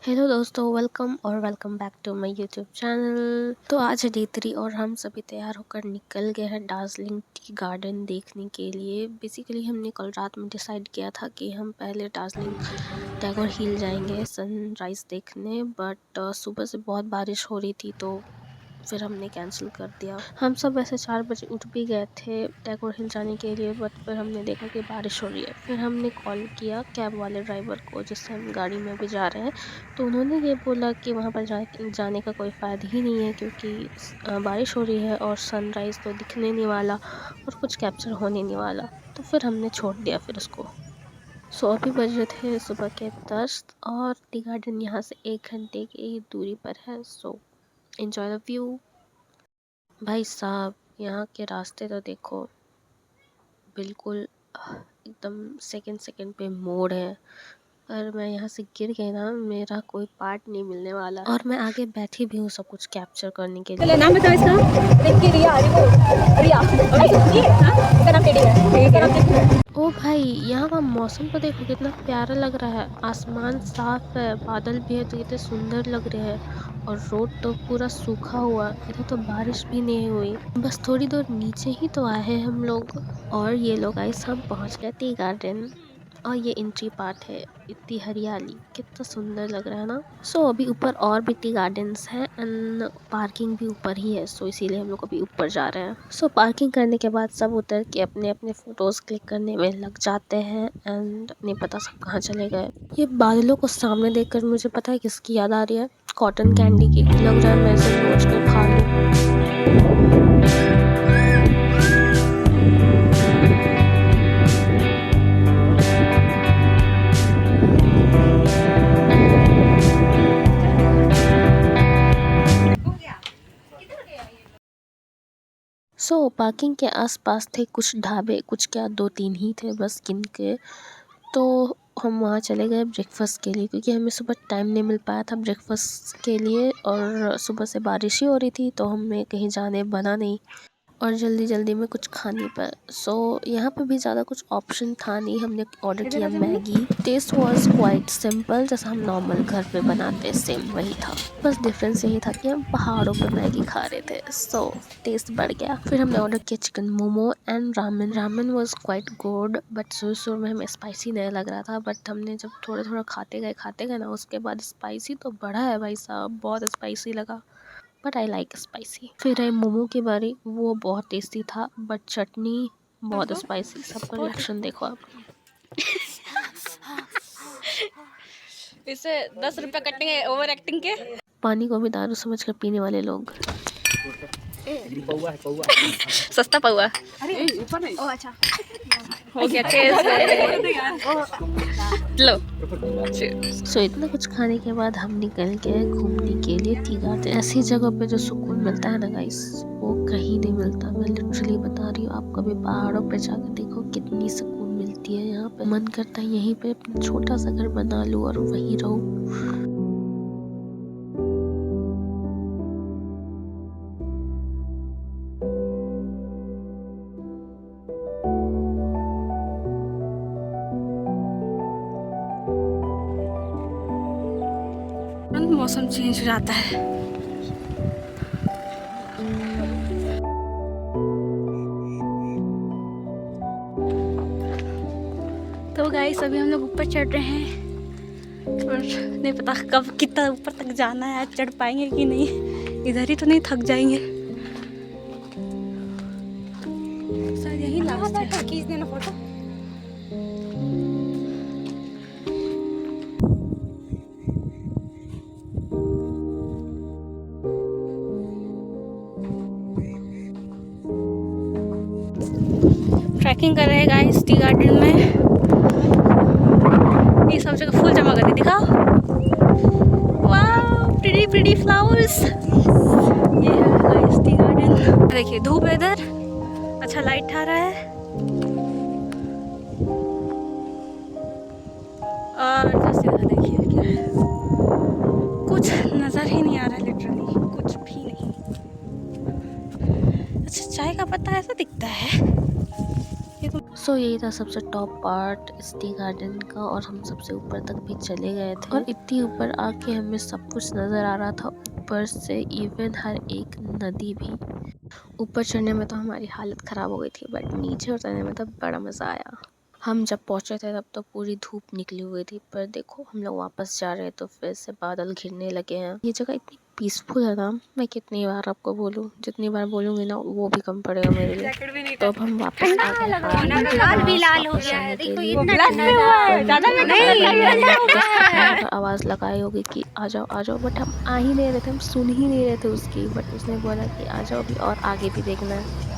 Hello दोस्तों, welcome back to my YouTube channel. तो आज है डे 3 और हम सभी तैयार होकर निकल गए हैं दार्जिलिंग टी गार्डन देखने के लिए। बेसिकली हमने कल रात में डिसाइड किया था कि हम पहले दार्जिलिंग टैगोर हिल जाएंगे सनराइज़ देखने, बट सुबह से बहुत बारिश हो रही थी तो फिर हमने कैंसिल कर दिया। हम सब वैसे 4 बजे उठ भी गए थे टैगोर हिल जाने के लिए, बट फिर हमने देखा कि बारिश हो रही है। फिर हमने कॉल किया कैब वाले ड्राइवर को जिससे हम गाड़ी में भी जा रहे हैं, तो उन्होंने ये बोला कि वहाँ पर जाने का कोई फ़ायदा ही नहीं है क्योंकि बारिश हो रही है और सनराइज़ तो दिखने नहीं वाला और कुछ कैप्चर होने नहीं वाला। तो फिर हमने छोड़ दिया फिर उसको। अभी बज रहे थे सुबह के 10 और टी गार्डन यहाँ से 1 घंटे की दूरी पर है। Enjoy the view. भाई साहब, यहाँ के रास्ते तो देखो, बिल्कुल एकदम सेकंड सेकंड पे मोड़ है। पर मैं यहाँ से गिर गई ना, मेरा कोई पार्ट नहीं मिलने वाला। और मैं आगे बैठी भी हूँ सब कुछ कैप्चर करने के लिए। नाम बताओ इसका। रिंकी, रिया, रिया, इसका नाम टेडी है। ओ भाई, यहाँ का मौसम तो देखो कितना प्यारा लग रहा है। आसमान साफ है, बादल भी है तो कितने सुंदर लग रहे हैं। और रोड तो पूरा सूखा हुआ, इधर तो बारिश भी नहीं हुई। बस थोड़ी दूर नीचे ही तो आए हैं हम लोग। और ये लोग गाइस हम पहुँच गए टी गार्डन और ये एंट्री पार्ट है। इतनी हरियाली, कितना सुंदर लग रहा है ना। अभी ऊपर और भी टी गार्डन्स हैं एंड पार्किंग भी ऊपर ही है, इसीलिए हम लोग अभी ऊपर जा रहे हैं। पार्किंग करने के बाद सब उतर के अपने अपने फ़ोटोज़ क्लिक करने में लग जाते हैं एंड नहीं पता सब कहाँ चले गए। ये बादलों को सामने देखकर मुझे पता है किसकी याद आ रही है, कॉटन कैंडी की। लग रहा है मैं इसे नोच कर खा लूँ। पार्किंग के आसपास थे कुछ ढाबे, कुछ क्या 2-3 ही थे बस गिन के। तो हम वहाँ चले गए ब्रेकफास्ट के लिए क्योंकि हमें सुबह टाइम नहीं मिल पाया था ब्रेकफास्ट के लिए और सुबह से बारिश ही हो रही थी तो हमें कहीं जाने बना नहीं और जल्दी जल्दी में कुछ खाने पर। यहाँ पे भी ज़्यादा कुछ ऑप्शन था नहीं। हमने ऑर्डर किया Maggi. Taste was quite simple, जैसा हम नॉर्मल घर पे बनाते हैं सेम वही था। बस डिफरेंस यही था कि हम पहाड़ों पे मैगी खा रहे थे, टेस्ट बढ़ गया। फिर हमने ऑर्डर किया chicken momo and ramen was quite good, but शुरू में हमें स्पाइसी नहीं लग रहा था, बट हमने जब थोड़ा थोड़ा खाते गए ना उसके बाद स्पाइसी तो बढ़ा है भाई साहब, बहुत स्पाइसी लगा, बट आई लाइक स्पाइसी। फिर आई मोमो की बारी, वो बहुत टेस्टी था बट चटनी बहुत स्पाइसी। सबका रिएक्शन देखो आप। इसे 10 रुपए कटेंगे ओवर एक्टिंग के। पानी को भी दारू समझ कर पीने वाले लोग। सस्ता पौआ। अरे ऊपर नहीं। ओ अच्छा, हो गया टेस्ट। लो। इतना कुछ खाने के बाद हम निकल गए घूमने के लिए टी गार्डन। ऐसी जगह पे जो सुकून मिलता है ना गाइस, वो कहीं नहीं मिलता। मैं लिटरली बता रही हूँ, आप कभी पहाड़ों पे जाकर देखो कितनी सुकून मिलती है। यहाँ पे मन करता है यहीं पे अपना छोटा सा घर बना लूँ और वहीं रहूँ। मौसम चेंज हो जाता है। तो गाइस अभी हम लोग ऊपर चढ़ रहे हैं और नहीं पता कब कितना ऊपर तक जाना है, चढ़ पाएंगे कि नहीं। इधर ही तो नहीं थक जाएंगे, शायद यही लास्ट है। खींच देना फोटो। ट्रैकिंग कर रहे हैं गाइस टी गार्डन में। ये सब जगह फूल जमा कर दी, दिखाओ। Wow, pretty pretty flowers. ये है गाइस टी गार्डन। देखिए धूप है इधर, अच्छा लाइट आ रहा है और जैसे इधर देखिए क्या है, कुछ नजर ही नहीं आ रहा है, लिटरली कुछ भी नहीं। अच्छा, चाय का पत्ता ऐसा दिखता है। सो यही था सबसे टॉप पार्ट इस टी गार्डन का, और हम सबसे ऊपर तक भी चले गए थे और इतनी ऊपर आके हमें सब कुछ नज़र आ रहा था ऊपर से, इवन हर एक नदी भी। ऊपर चढ़ने में तो हमारी हालत ख़राब हो गई थी, बट नीचे उतरने में तो बड़ा मज़ा आया। हम जब पहुंचे थे तब तो पूरी धूप निकली हुई थी, पर देखो हम लोग वापस जा रहे हैं तो फिर से बादल घिरने लगे हैं। ये जगह इतनी पीसफुल है ना, मैं कितनी बार आपको बोलूँ, जितनी बार बोलूँगी ना वो भी कम पड़ेगा मेरे लिए। तो अब हम वापस आ गए लाल भी लाल हो वापस गया जाने है, के देखो लिए। इतना ठंडा है। ज्यादा में नहीं आवाज़ लगाई होगी कि आ जाओ, बट हम आ ही नहीं रहे थे, हम सुन ही नहीं रहे थे उसकी, बट उसने बोला कि आ जाओ अभी और आगे भी देखना है।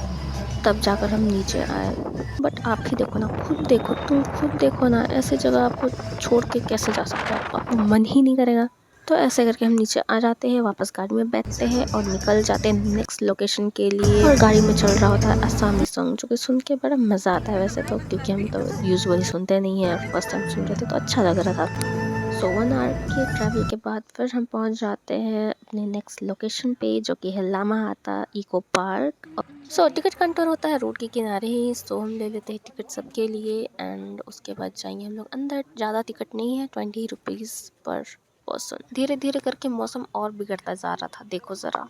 तब जाकर हम नीचे आए। बट आप ही देखो ना, खुद देखो, तुम खुद देखो ना, ऐसे जगह आपको छोड़ के कैसे जा सकते हो, आपको मन ही नहीं करेगा। तो ऐसे करके हम नीचे आ जाते हैं, वापस गाड़ी में बैठते हैं और निकल जाते हैं नेक्स्ट लोकेशन के लिए। और गाड़ी में चल रहा होता है असमी सॉन्ग, जो कि सुन के बड़ा मज़ा आता है वैसे तो, क्योंकि हम तो यूजुअली सुनते नहीं हैं, फर्स्ट टाइम सुन रहे थे तो अच्छा लग रहा था। सो 1 आवर के ट्रैवल के बाद फिर हम पहुंच जाते हैं अपने नेक्स्ट लोकेशन पे, जो कि है लामाहाता इको पार्क। सो टिकट काउंटर होता है रोड के किनारे ही, सो हम ले लेते हैं टिकट सबके लिए एंड उसके बाद जाएंगे हम लोग अंदर। ज़्यादा टिकट नहीं है, 20 रुपीज़ पर पर्सन। धीरे धीरे करके मौसम और बिगड़ता जा रहा था, देखो ज़रा।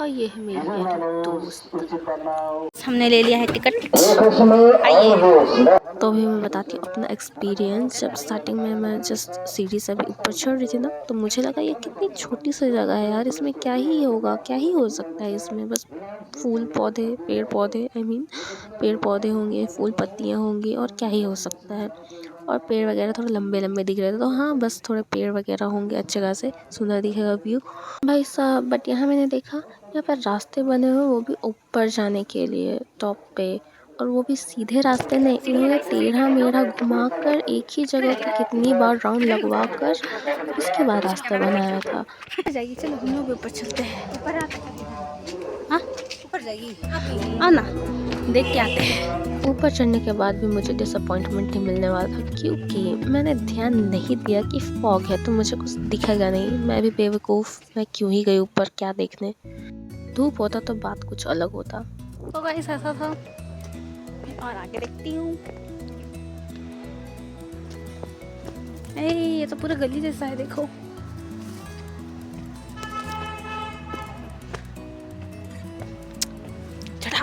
और ये है मेरी प्यारी दोस्त। हमने ले लिया है टिकट, आइए। तो अभी मैं बताती हूँ अपना एक्सपीरियंस। जब स्टार्टिंग में मैं जस्ट सीढ़ी से भी ऊपर चढ़ रही थी ना, तो मुझे लगा ये कितनी छोटी सी जगह है यार, इसमें क्या ही होगा, क्या ही हो सकता है इसमें, बस फूल पौधे, पेड़ पौधे, आई मीन पेड़ पौधे होंगे, फूल पत्तियाँ होंगी, और क्या ही हो सकता है। और पेड़ वगैरह थोड़े लंबे लंबे दिख रहे थे, तो हाँ बस थोड़े पेड़ वगैरह होंगे, अच्छे खासे सुंदर दिखेगा व्यू भाई साहब। बट यहाँ मैंने देखा यहाँ पर रास्ते बने हुए, वो भी ऊपर जाने के लिए टॉप पे, और वो भी सीधे रास्ते नहीं, इन्होंने टेढ़ा मेढ़ा घुमाकर एक ही जगह को कितनी बार राउंड लगवा कर उसके बाद रास्ता बनाया था। जाइए, चलो हम लोग ऊपर चलते हैं। ऊपर हाँ, ऊपर जाइए, आना देख के आते हैं। ऊपर चढ़ने के बाद भी मुझे डिसअपॉइंटमेंट ही मिलने वाला था, क्योंकि मैंने ध्यान नहीं दिया कि फॉग है तो मुझे कुछ दिखेगा नहीं। मैं भी बेवकूफ़, मैं क्यों ही गई ऊपर क्या देखने। धूप होता तो बात कुछ अलग होता। तो गाइस ऐसा था, और आगे देखती हूँ। ये तो पूरा गली जैसा है, देखो।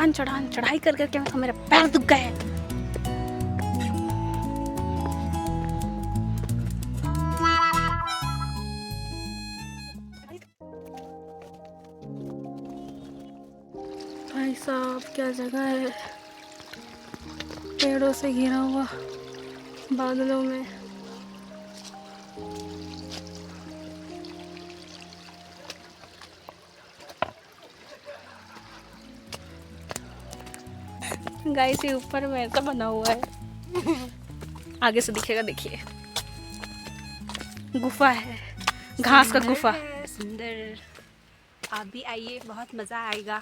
चढ़ाई कर करके तो मेरा पैर दुख गया है। भाई साहब क्या जगह है, पेड़ों से घिरा हुआ, बादलों में। गाइस ये ऊपर में ऐसा बना हुआ है, आगे से दिखेगा, देखिए गुफा है, घास का गुफा। सुंदर, आप भी आइए, बहुत मज़ा आएगा।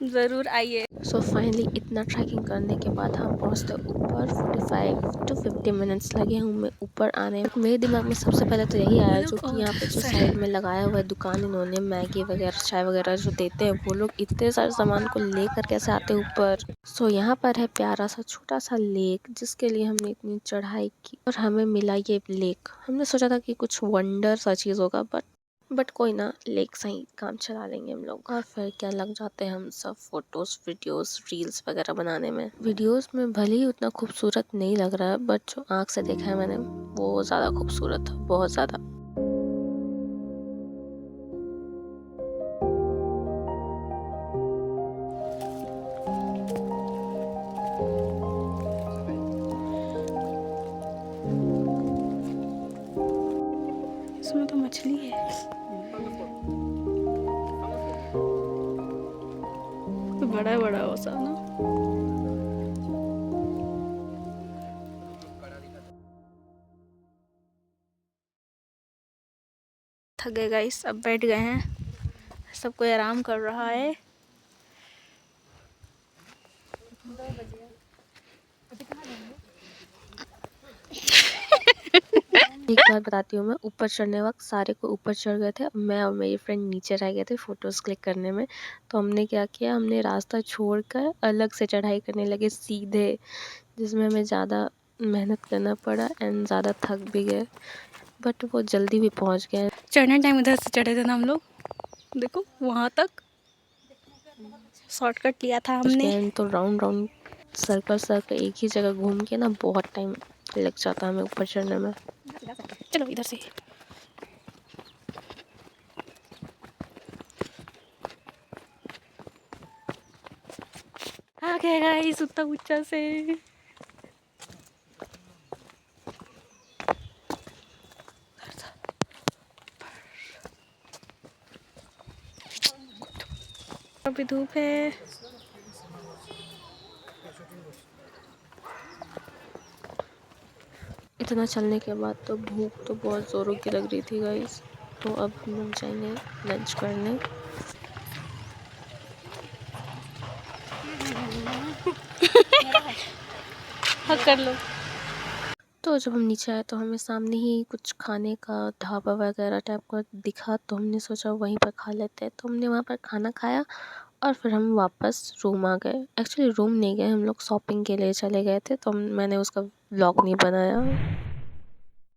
ज़रूर आइए। सो फाइनली इतना ट्रैकिंग करने के बाद हम पहुंचते ऊपर। 45 to 50 मिनट्स लगे हमें ऊपर आने में। मेरे दिमाग में सबसे पहले तो यही आया, जो कि यहाँ पे जो साइड में लगाया हुआ है दुकान, इन्होंने मैगी वगैरह चाय वगैरह जो देते हैं, वो लोग इतने सारे सामान को लेकर कैसे आते हैं ऊपर। सो यहाँ पर है प्यारा सा छोटा सा लेक, जिसके लिए हमने इतनी चढ़ाई की और हमें मिला ये लेक। हमने सोचा था कि कुछ वंडर सा चीज़ होगा, बट कोई ना, लेक सही काम चला लेंगे हम लोग। और फिर क्या लग जाते हैं हम सब फोटोज, वीडियोस, रील्स वगैरह बनाने में। वीडियोस में भले ही उतना खूबसूरत नहीं लग रहा है, बट जो आँख से देखा है मैंने वो ज़्यादा खूबसूरत है, बहुत ज़्यादा। इसमें तो मछली है, बड़ा बड़ा हो सा ना। थक गए गाइस, अब बैठ गए हैं, सब कोई आराम कर रहा है। एक बात बताती हूँ, मैं ऊपर चढ़ने वक्त सारे को ऊपर चढ़ गए थे, मैं और मेरी फ्रेंड नीचे रह गए थे फ़ोटोज़ क्लिक करने में। तो हमने क्या किया, हमने रास्ता छोड़कर अलग से चढ़ाई करने लगे सीधे, जिसमें हमें ज़्यादा मेहनत करना पड़ा एंड ज़्यादा थक भी गए, बट वो जल्दी भी पहुंच गए। चढ़ने टाइम इधर से चढ़े थे ना हम लोग, देखो वहाँ तक शॉर्टकट लिया था हमने। तो राउंड राउंड सर्कल एक ही जगह घूम के ना बहुत टाइम लग जाता है हमें ऊपर चढ़ने में। चलो इधर से। आ गए गाइस उतना ऊंचा से। अभी धूप है। इतना चलने के बाद तो भूख तो बहुत ज़ोरों की लग रही थी गाइस, तो अब हम लोग जाएंगे लंच करने। हाँ कर लो। तो जब हम नीचे आए तो हमें सामने ही कुछ खाने का ढाबा वगैरह टाइप का दिखा, तो हमने सोचा वहीं पर खा लेते हैं। तो हमने वहाँ पर खाना खाया और फिर हम वापस रूम आ गए। एक्चुअली रूम नहीं गए, हम लोग शॉपिंग के लिए चले गए थे, तो मैंने उसका व्लॉग नहीं बनाया।